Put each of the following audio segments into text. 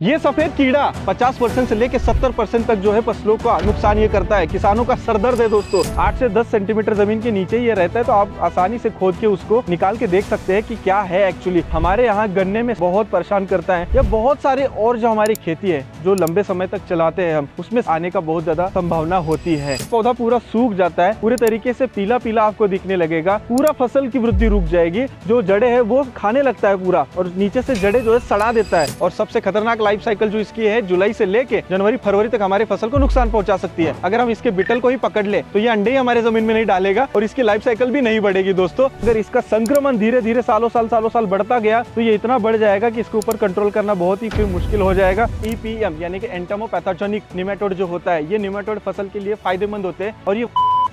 ये सफेद कीड़ा 50% से लेकर 70% तक जो है फसलों का नुकसान ये करता है। किसानों का सरदर्द है दोस्तों। 8 से 10 सेंटीमीटर जमीन के नीचे ये रहता है, तो आप आसानी से खोद के उसको निकाल के देख सकते हैं कि क्या है एक्चुअली। हमारे यहाँ गन्ने में बहुत परेशान करता है, या बहुत सारे और जो हमारी खेती है जो लंबे समय तक चलाते हैं हम, उसमें आने का बहुत ज्यादा संभावना होती है। पौधा पूरा सूख जाता है, पूरे तरीके से पीला पीला आपको दिखने लगेगा। पूरा फसल की वृद्धि रुक जाएगी, जो जड़े है वो खाने लगता है पूरा, और नीचे से जड़े जो है सड़ा देता है। और सबसे खतरनाक लाइफ साइकिल जो इसकी है, जुलाई से लेके जनवरी फरवरी तक हमारे फसल को नुकसान पहुंचा सकती है। अगर हम इसके बिटल को ही पकड़ ले तो ये अंडे ही हमारे जमीन में नहीं डालेगा और इसकी लाइफ साइकिल भी नहीं बढ़ेगी दोस्तों। अगर इसका संक्रमण धीरे धीरे सालों साल बढ़ता गया तो ये इतना बढ़ जाएगा कि इसके ऊपर कंट्रोल करना बहुत ही फिर मुश्किल हो जाएगा। EPM यानी कि एंटोमोपैथोजेनिक निमेटोड जो होता है, ये निमेटोड फसल के लिए फायदेमंद होते हैं और ये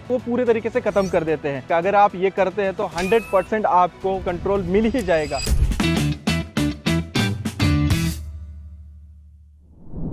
वो पूरे तरीके से खत्म कर देते हैं। अगर आप ये करते हैं तो 100% आपको कंट्रोल मिल ही जाएगा।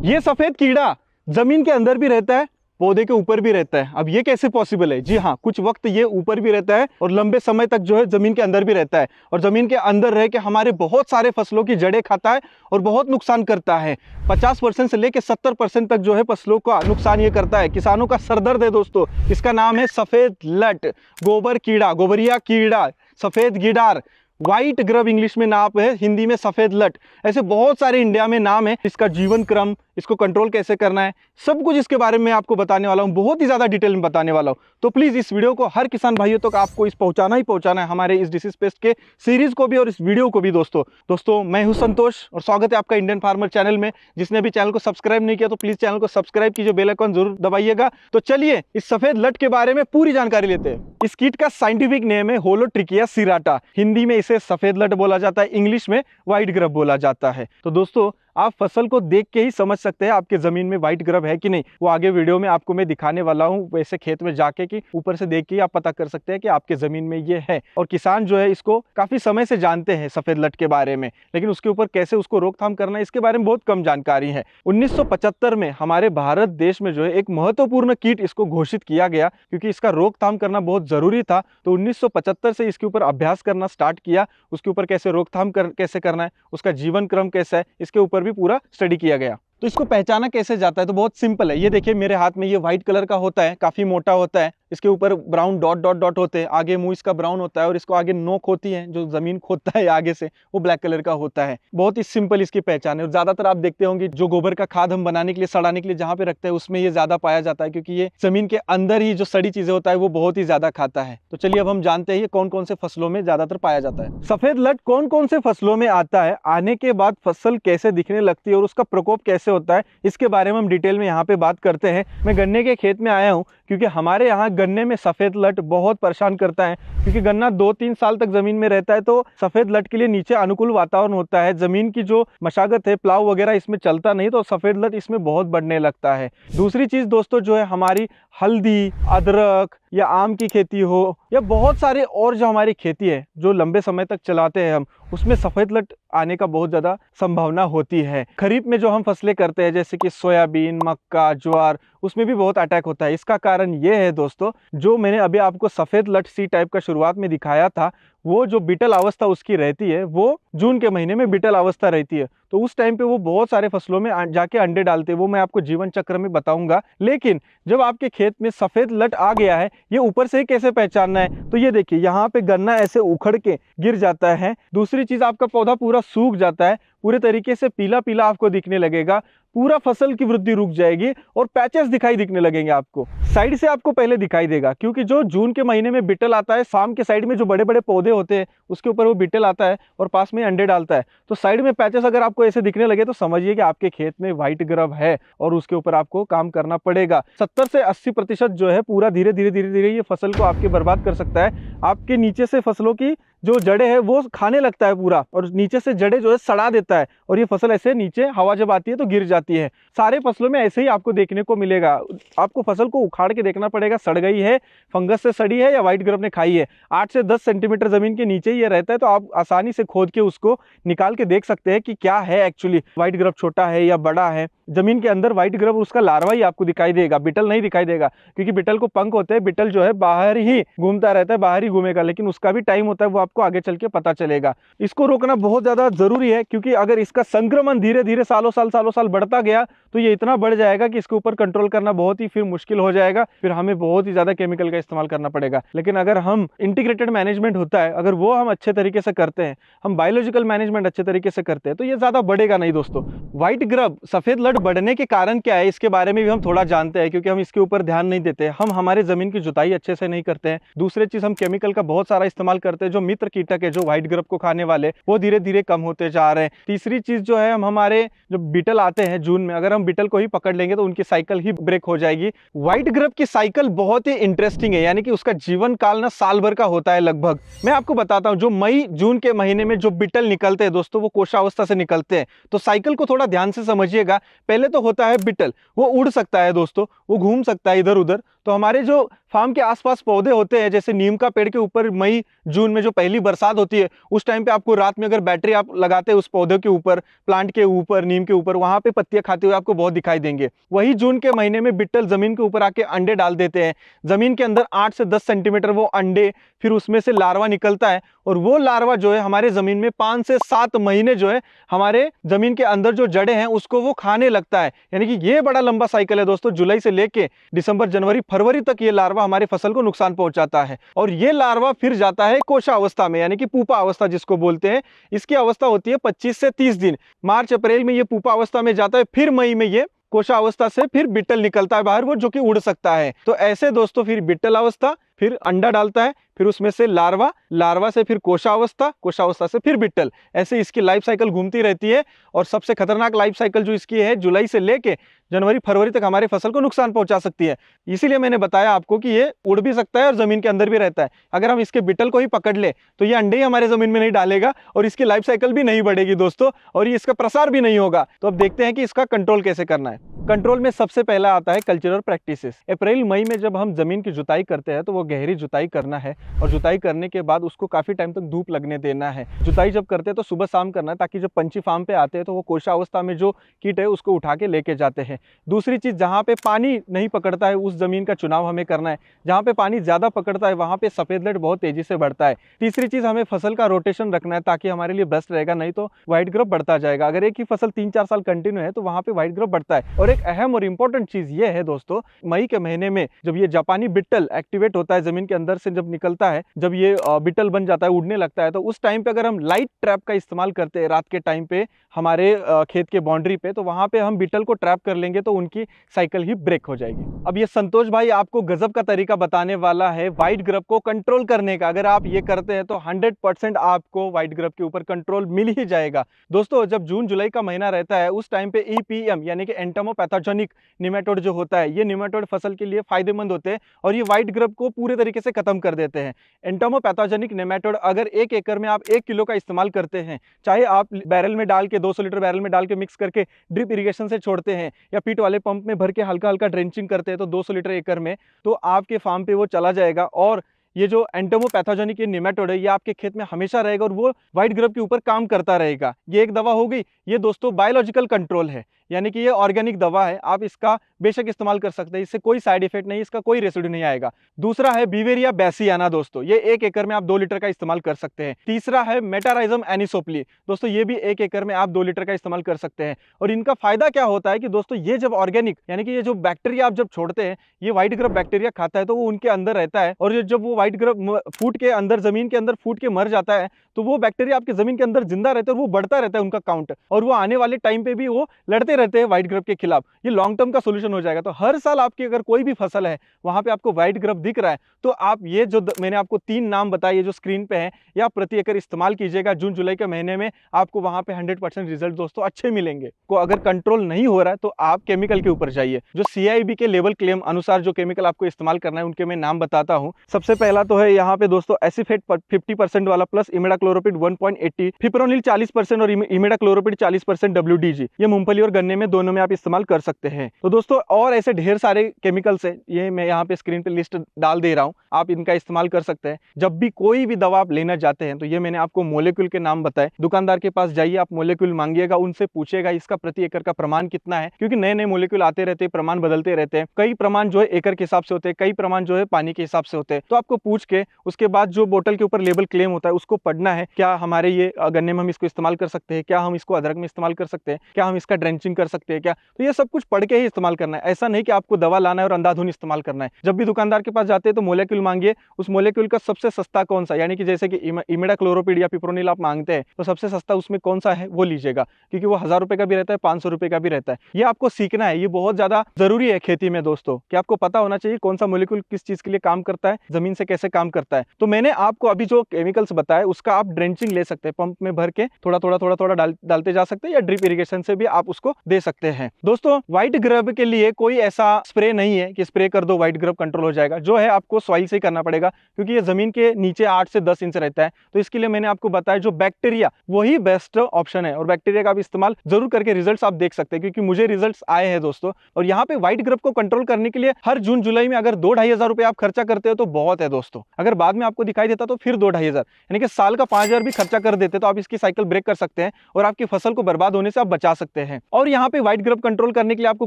ये सफेद कीड़ा जमीन के अंदर भी रहता है, पौधे के ऊपर भी रहता है। अब ये कैसे पॉसिबल है? जी हाँ, कुछ वक्त ये ऊपर भी रहता है और लंबे समय तक जो है जमीन के अंदर भी रहता है, और जमीन के अंदर रह के हमारे बहुत सारे फसलों की जड़ें खाता है और बहुत नुकसान करता है। 50% से लेकर 70% तक जो है फसलों का नुकसान ये करता है। किसानों का सरदर्द है दोस्तों। इसका नाम है सफेद लट, गोबर कीड़ा, गोबरिया कीड़ा, सफेद गिडार, व्हाइट ग्रब इंग्लिश में नाम है, हिंदी में सफेद लट। ऐसे बहुत सारे इंडिया में नाम है। इसका जीवन क्रम, इसको कंट्रोल कैसे करना है, सब कुछ इसके बारे में आपको बताने वाला हूँ, बहुत ही ज्यादा डिटेल में बताने वाला हूँ। तो प्लीज इस वीडियो को हर किसान भाइयों तक आपको इस पहुंचाना ही पहुंचाना है, हमारे इस डिसीज पेस्ट के सीरीज को भी और इस वीडियो को भी दोस्तों मैं हूं संतोष और स्वागत है आपका इंडियन फार्मर चैनल में। जिसने भी चैनल को सब्सक्राइब नहीं किया तो प्लीज चैनल को सब्सक्राइब कीजिए, बेल आइकन जरूर दबाइएगा। तो चलिए इस सफेद लट के बारे में पूरी जानकारी लेते हैं। इस कीट का साइंटिफिक नेम है होलोट्रिकिया सिराटा। हिंदी में इसे सफेद लट बोला जाता है, इंग्लिश में व्हाइट ग्रब बोला जाता है। तो दोस्तों आप फसल को देख के ही समझ सकते हैं आपके जमीन में व्हाइट ग्रब है कि नहीं। वो आगे वीडियो में आपको मैं दिखाने वाला हूँ, वैसे खेत में जाके कि ऊपर से देख के ही आप पता कर सकते हैं कि आपके जमीन में ये है। और किसान जो है इसको काफी समय से जानते हैं सफेद लट के बारे में, लेकिन उसके ऊपर कैसे उसको रोकथाम करना है इसके बारे में बहुत कम जानकारी है। 1975 में हमारे भारत देश में जो है एक महत्वपूर्ण कीट इसको घोषित किया गया, क्योंकि इसका रोकथाम करना बहुत जरूरी था। तो 1975 से इसके ऊपर अभ्यास करना स्टार्ट किया, उसके ऊपर कैसे रोकथाम कैसे करना है, उसका जीवन क्रम कैसा है, इसके ऊपर भी पूरा स्टडी किया गया। तो इसको पहचाना कैसे जाता है? तो बहुत सिंपल है। ये देखिए मेरे हाथ में ये व्हाइट कलर का होता है, काफी मोटा होता है। इसके ऊपर ब्राउन डॉट डॉट डॉट होते हैं, आगे मुंह इसका ब्राउन होता है और इसको आगे नोक होती है, जो जमीन खोदता है आगे से, वो ब्लैक कलर का होता है। बहुत ही सिंपल इसकी पहचान है। और ज्यादातर आप देखते होंगे जो गोबर का खाद हम बनाने के लिए, सड़ाने के लिए जहाँ पे रखते हैं, उसमें ये ज्यादा पाया जाता है, क्योंकि ये जमीन के अंदर ही जो सड़ी चीजें होता है वो बहुत ही ज्यादा खाता है। तो चलिए अब हम जानते हैं ये कौन कौन से फसलों में ज्यादातर पाया जाता है। सफेद लट कौन कौन से फसलों में आता है, आने के बाद फसल कैसे दिखने लगती है और उसका प्रकोप कैसे होता है, इसके बारे में हम डिटेल में यहाँ पे बात करते हैं। मैं गन्ने के खेत में आया हूँ क्योंकि हमारे यहाँ गन्ने में सफेद लट बहुत परेशान करता है, क्योंकि गन्ना 2-3 साल तक जमीन में रहता है। तो सफेद लट के लिए नीचे अनुकूल वातावरण होता है, जमीन की जो मशागत है, प्लाव वगैरह इसमें चलता नहीं, तो सफेद लट इसमें बहुत बढ़ने लगता है। दूसरी चीज दोस्तों जो है, हमारी हल्दी, अदरक या आम की खेती हो, या बहुत सारे और जो हमारी खेती है जो लंबे समय तक चलाते हैं हम, उसमें सफेद लट आने का बहुत ज्यादा संभावना होती है। खरीफ में जो हम फसलें करते हैं जैसे कि सोयाबीन, मक्का, ज्वार, उसमें भी बहुत अटैक होता है। इसका कारण ये है दोस्तों, जो मैंने अभी आपको सफेद लट सी टाइप का शुरुआत में दिखाया था, वो जो बिटल अवस्था उसकी रहती है, वो जून के महीने में बिटल अवस्था रहती है। तो उस टाइम पे वो बहुत सारे फसलों में जाके अंडे डालते हैं, वो मैं आपको जीवन चक्र में बताऊंगा। लेकिन जब आपके खेत में सफेद लट आ गया है, ये ऊपर से ही कैसे पहचानना है? तो ये देखिए यहाँ पे गन्ना ऐसे उखड़ के गिर जाता है। दूसरी चीज, आपका पौधा पूरा सूख जाता है, पूरे तरीके से पीला पीला आपको दिखने लगेगा, पूरा फसल की वृद्धि रुक जाएगी और पैचेस दिखने लगेंगे आपको। साइड से आपको पहले दिखाई देगा, क्योंकि जो जून के महीने में बिटल आता है, फार्म के साइड में जो बड़े बड़े पौधे होते हैं उसके ऊपर वो बिटल आता है और पास में अंडे डालता है। तो साइड में पैचेस अगर आपको ऐसे दिखने लगे तो समझिए कि आपके खेत में व्हाइट ग्रब है और उसके ऊपर आपको काम करना पड़ेगा। 70 से 80% जो है पूरा धीरे धीरे ये फसल को आपके बर्बाद कर सकता है। आपके नीचे से फसलों की जो जड़े है वो खाने लगता है पूरा, और नीचे से जड़े जो है सड़ा देता है, और ये फसल ऐसे नीचे हवा जब आती है तो गिर जाती है। सारे फसलों में ऐसे ही आपको देखने को मिलेगा। आपको फसल को उखाड़ के देखना पड़ेगा, सड़ गई है, फंगस से सड़ी है या व्हाइट ग्रब ने खाई है। 8 से 10 सेंटीमीटर जमीन के नीचे ये रहता है, तो आप आसानी से खोद के उसको निकाल के देख सकते हैं कि क्या है एक्चुअली, व्हाइट ग्रब छोटा है या बड़ा है। जमीन के अंदर व्हाइट ग्रब, उसका लार्वा ही आपको दिखाई देगा, बिटल नहीं दिखाई देगा, क्योंकि बिटल को पंख होते हैं। बिटल जो है बाहर ही घूमता रहता है, बाहर ही घूमेगा, लेकिन उसका भी टाइम होता है, वो आपको आगे चल के पता चलेगा। इसको रोकना बहुत ज़्यादा ज़रूरी है, क्योंकि अगर इसका संक्रमण धीरे धीरे सालों साल बढ़ता गया तो ये इतना बढ़ जाएगा कि इसके ऊपर कंट्रोल करना बहुत ही फिर मुश्किल हो जाएगा, फिर हमें बहुत ही ज़्यादा केमिकल का इस्तेमाल करना पड़ेगा। लेकिन अगर हम इंटीग्रेटेड मैनेजमेंट होता है, अगर वो हम अच्छे तरीके से करते हैं, हम बायोलॉजिकल मैनेजमेंट अच्छे तरीके से करते हैं, तो ये ज़्यादा बढ़ेगा नहीं दोस्तों। व्हाइट ग्रब सफ़ेद लट बढ़ने के कारण क्या है, इसके बारे में भी हम थोड़ा जानते हैं, क्योंकि हम इसके ऊपर ध्यान नहीं देते। हम हमारे ज़मीन की जुताई अच्छे से नहीं करते हैं। दूसरी चीज़, हम केमिकल का बहुत सारा इस्तेमाल करते हैं। जो मित्र कीटक है, जो व्हाइट ग्रब को खाने वाले, वो धीरे धीरे कम होते जा रहे हैं। तीसरी चीज़ जो है, हम हमारे जो बीटल आते हैं जून में, अगर हम बीटल को ही पकड़ लेंगे तो उनकी साइकिल ही ब्रेक हो जाएगी। व्हाइट ग्रब की साइकिल बहुत ही इंटरेस्टिंग है, यानी कि उसका जीवन काल ना साल भर का होता है लगभग। मैं आपको बताता हूँ, जो मई जून के महीने में जो बीटल निकलते हैं दोस्तों, वो कोशावस्था से निकलते हैं। तो साइकिल को थोड़ा ध्यान से समझिएगा। पहले तो होता है बीटल, वो उड़ सकता है दोस्तों, वो घूम सकता है इधर उधर। तो हमारे जो फार्म के आसपास पौधे होते हैं, जैसे नीम का पेड़ के ऊपर मई जून में जो पहली बरसात होती है, उस टाइम पे आपको रात में अगर बैटरी आप लगाते हैं उस पौधे के ऊपर, प्लांट के ऊपर, नीम के ऊपर, वहां पे पत्तियां खाते हुए आपको बहुत दिखाई देंगे। वही जून के महीने में बिट्टल जमीन के ऊपर आके अंडे डाल देते हैं। जमीन के अंदर 8 से 10 सेंटीमीटर वो अंडे, फिर उसमें से लार्वा निकलता है, और वो लार्वा जो है हमारे जमीन में 5 से 7 महीने जो है हमारे जमीन के अंदर जो जड़ें हैं उसको वो खाने लगता है। यानी कि ये बड़ा लंबा साइकिल है दोस्तों। जुलाई से लेके दिसंबर, जनवरी, फरवरी तक ये लार्वा हमारे फसल को नुकसान पहुंचाता है। और ये लार्वा फिर जाता है कोशावस्था में, यानी कि पुपा अवस्था जिसको बोलते हैं। इसकी अवस्था होती है 25 से 30 दिन। मार्च अप्रैल में ये पुपा अवस्था में जाता है, फिर मई में ये कोशावस्था से फिर बिट्टल निकलता है बाहर, वो जो कि उड़ सकता है। तो ऐसे दोस्तों, फिर बिट्टल अवस्था, फिर अंडा डालता है, फिर उसमें से लार्वा, लार्वा से फिर कोशावस्था, कोशावस्था से फिर बिट्टल। ऐसे इसकी लाइफ साइकिल घूमती रहती है। और सबसे खतरनाक लाइफ साइकिल जो इसकी है, जुलाई से लेके जनवरी फरवरी तक हमारे फसल को नुकसान पहुंचा सकती है। इसीलिए मैंने बताया आपको कि ये उड़ भी सकता है और जमीन के अंदर भी रहता है। अगर हम इसके बिट्टल को ही पकड़ ले तो ये अंडे ही हमारे जमीन में नहीं डालेगा, और इसकी लाइफ साइकिल भी नहीं बढ़ेगी दोस्तों, और ये इसका प्रसार भी नहीं होगा। तो अब देखते हैं कि इसका कंट्रोल कैसे करना है। कंट्रोल में सबसे पहला आता है कल्चरल प्रैक्टिसेस। अप्रैल मई में जब हम जमीन की जुताई करते हैं तो वो गहरी जुताई करना है, और जुताई करने के बाद उसको काफी टाइम तक धूप लगने देना है। जुताई जब करते हैं तो सुबह शाम करना है, ताकि जब पंछी फार्म पे आते हैं तो वो कोशावस्था में जो कीट है उसको उठा के लेके जाते हैं। दूसरी चीज, जहाँ पे पानी नहीं पकड़ता है उस जमीन का चुनाव हमें करना है। जहाँ पे पानी ज्यादा पकड़ता है वहां पे सफेद लट बहुत तेजी से बढ़ता है। तीसरी चीज, हमें फसल का रोटेशन रखना है, ताकि हमारे लिए बेस्ट रहेगा, नहीं तो व्हाइट ग्रब बढ़ता जाएगा। अगर एक ही फसल 3-4 साल कंटिन्यू है तो वहां पे व्हाइट ग्रब बढ़ता है। और एक अहम और इंपॉर्टेंट चीज ये है दोस्तों, मई के महीने में जब ये जापानी बिट्टल एक्टिवेट होता है, जमीन के अंदर से जब निकलता है, जब ये बिट्टल बन जाता है, उड़ने लगता है, तो उस टाइम पे अगर हम लाइट ट्रैप का इस्तेमाल करते हैं रात के टाइम पे हमारे खेत के बाउंड्री पे, तो वहां पे हम बिट्टल को ट्रैप कर लेंगे तो उनकी साइकिल ही ब्रेक हो जाएगी। अब ये संतोष भाई आपको गजब का तरीका बताने वाला है व्हाइट ग्रब को कंट्रोल करने का। अगर आप ये करते हैं तो 100% आपको व्हाइट ग्रब के ऊपर कंट्रोल मिल ही जाएगा। दोस्तों, जब जून जुलाई का महीना रहता है उस टाइम पे EPM यानी कि एंटोमोपैथोजेनिक निमेटोड जो होता है, ये निमेटोड फसल के लिए फायदेमंद होते हैं और ये व्हाइट ग्रब को पूरे तरीके से खत्म कर देते हैं। एंटोमोपैथोजेनिक नेमेटोड अगर 1 एकड़ में आप 1 किलो का इस्तेमाल करते हैं, चाहे आप बैरल में डाल के 200 लीटर बैरल में डाल के मिक्स करके ड्रिप इरिगेशन से छोड़ते हैं, या पीट वाले पंप में भर के हल्का हल्का ड्रेंचिंग करते हैं, तो 200 लीटर एकड़ में तो आपके फार्म पे वो चला जाएगा। और ये जो एंटोमोपैथोजेनिक निमेटोड है, ये आपके खेत में हमेशा रहेगा और वो व्हाइट ग्रब के ऊपर काम करता रहेगा। ये एक दवा हो गई। ये दोस्तों बायोलॉजिकल कंट्रोल है, यानी कि ये ऑर्गेनिक दवा है। आप इसका बेशक इस्तेमाल कर सकते हैं, इससे कोई साइड इफेक्ट नहीं, इसका कोई रेसिड्यू नहीं आएगा। दूसरा है बीवेरिया बैसियाना दोस्तों, ये 1 एकड़ में आप 2 लीटर का इस्तेमाल कर सकते हैं। तीसरा है मेटाराइजम एनिसोप्ली दोस्तों, ये भी 1 एकड़ में आप 2 लीटर का इस्तेमाल कर सकते हैं। और इनका फायदा क्या होता है कि दोस्तों, ये जब ऑर्गेनिक यानी कि ये जो बैक्टीरिया आप जब छोड़ते हैं, ये व्हाइट ग्रब बैक्टीरिया खाता है, तो वो उनके अंदर रहता है, और जब वो व्हाइट ग्रब फूट के अंदर जमीन के अंदर फूट के मर जाता है, तो वो बैक्टीरिया आपके जमीन के अंदर जिंदा रहते हैं और वो बढ़ता रहता है उनका काउंट, और वो आने वाले टाइम पे भी वो लड़ते रहते हैं व्हाइट ग्रब के खिलाफ। ये लॉन्ग टर्म का सोल्यूशन हो जाएगा। तो हर साल आपकी अगर कोई भी फसल है वहां पे आपको व्हाइट ग्रब दिख रहा है, तो आप ये जो मैंने आपको 3 नाम बताए, ये जो स्क्रीन पे है, या प्रति एकड़ इस्तेमाल कीजिएगा। जून जुलाई के महीने में आपको वहां पे 100% रिजल्ट दोस्तों अच्छे मिलेंगे। को अगर कंट्रोल नहीं हो रहा है तो आप केमिकल के ऊपर जाइए। जो CIB के लेवल क्लेम अनुसार जो केमिकल आपको इस्तेमाल करना है उनके मैं नाम बताता हूँ। सबसे पहला तो है यहाँ पे दोस्तों एसिफेट 50% वाला प्लस इमिडाक्लोरोपिड 1.80, फिप्रोनिल 40% और इमिडाक्लोरोपिड 40% WDG। ये मूंगफली और गन्ने में दोनों में आप इस्तेमाल कर सकते हैं। तो दोस्तों, और ऐसे ढेर सारे केमिकल्स हैं, ये मैं यहाँ पे स्क्रीन पे लिस्ट डाल दे रहा हूँ, आप इनका इस्तेमाल कर सकते हैं। जब भी कोई भी दवा आप लेना चाहते हैं तो ये मैंने आपको मोलेक्यूल के नाम बताए। दुकानदार के पास जाइए, आप मोलेक्यूल मांगिएगा, उनसे पूछिएगा इसका प्रति एकड़ का प्रमाण कितना है, क्योंकि नए नए मोलेक्यूल आते रहते हैं, प्रमाण बदलते रहते हैं। कई प्रमाण जो है एकड़ के हिसाब से होते हैं, कई प्रमाण जो है पानी के हिसाब से होते हैं। तो आपको पूछ के उसके बाद जो बोतल के ऊपर लेबल क्लेम होता है उसको पढ़ना है। क्या हमारे ये गन्ने में हम इसको इस्तेमाल कर सकते हैं, क्या हम इसको अदरक में इस्तेमाल कर सकते हैं, क्या हम इसका ड्रेंचिंग कर सकते हैं क्या, तो ये सब कुछ पढ़ के ही इस्तेमाल करना है। ऐसा नहीं कि आपको दवा लाना है और अंधाधुन इस्तेमाल करना है। जब भी दुकानदार के पास जाते हैं तो मोलेक्यूल मांगिए, उस मोलेक्यूल का सबसे सस्ता कौन सा, यानी कि जैसे कि इमिडाक्लोरोपिड या पिप्रोनिल आप मांगते हैं तो सबसे सस्ता उसमें कौन सा है वो लीजिएगा, क्योंकि वो 1000 रुपए का भी रहता है, 500 रुपए का भी रहता है। ये आपको सीखना है, ये बहुत ज्यादा जरूरी है खेती में दोस्तों, कि आपको पता होना चाहिए कौन सा मोलेक्यूल किस चीज के लिए काम करता है, जमीन से कैसे काम करता है। तो मैंने आपको अभी जो केमिकल्स बताए उसका आप ड्रेंचिंग ले सकते हैं, पंप में भर के थोड़ा थोड़ा डालते जा सकते हैं, या ड्रिप इरिगेशन से भी आप उसको दे सकते हैं। दोस्तों व्हाइट ग्रब के लिए कोई ऐसा स्प्रे नहीं है कि स्प्रे कर दो व्हाइट ग्रब कंट्रोल हो जाएगा, जो है आपको सॉइल से करना पड़ेगा, क्योंकि ये जमीन के नीचे 8 से 10 इंच रहता है। तो इसके लिए मैंने आपको बताया जो बैक्टीरिया, वही बेस्ट ऑप्शन है, और बैक्टीरिया का भी इस्तेमाल जरूर करके रिजल्ट्स आप देख सकते हैं, क्योंकि मुझे रिजल्ट्स आए हैं दोस्तों। और यहाँ पे व्हाइट ग्रब को कंट्रोल करने के लिए हर जून जुलाई में अगर 2-2.5 हजार रुपए आप खर्चा करते हो तो बहुत है दोस्तों। अगर बाद में आपको दिखाई देता तो फिर 2-2.5 हजार, यानी कि साल का 5 हजार भी खर्चा कर देते तो आप इसकी साइकिल ब्रेक कर सकते हैं और आपकी फसल को बर्बाद होने से आप बचा सकते हैं। और यहाँ पे व्हाइट ग्रब कंट्रोल करने के लिए आपको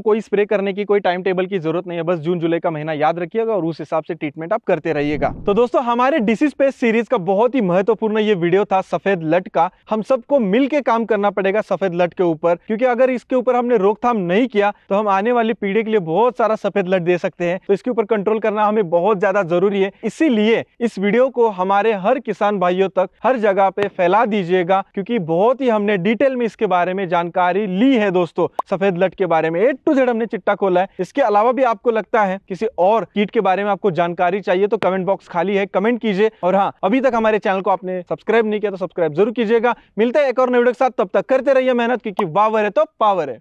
कोई स्प्रे करने की कोई टाइम टेबल की जरूरत नहीं है, बस जून जुलाई का महीना याद रखिएगा और उस हिसाब से ट्रीटमेंट आप करते रहिएगा। तो दोस्तों हमारे डिसीज पेस्ट सीरीज का बहुत ही महत्वपूर्ण ये वीडियो था सफेद लट का। हम सबको मिलकर काम करना पड़ेगा सफेद लट के ऊपर, क्योंकि अगर इसके ऊपर हमने रोकथाम नहीं किया तो हम आने वाली पीढ़ी के लिए बहुत सारा सफेद लट दे सकते हैं। तो इसके ऊपर कंट्रोल करना हमें बहुत ज्यादा जरूरी है। इसीलिए इस वीडियो को हमारे हर किसान भाइयों तक हर जगह पे फैला दीजिएगा, क्योंकि बहुत ही हमने डिटेल में इसके बारे में जानकारी ली है दोस्तों। सफेद लट के बारे में A to Z हमने चिट्टा खोला है। इसके अलावा भी आपको लगता है किसी और कीट के बारे में आपको जानकारी चाहिए तो कमेंट बॉक्स खाली है, कमेंट कीजिए। और हाँ, अभी तक हमारे चैनल को आपने सब्सक्राइब नहीं किया तो सब्सक्राइब जरूर कीजिएगा। मिलते हैं एक और नए वीडियो के साथ, तब तक करते रहिए मेहनत, क्योंकि वावर है तो पावर है।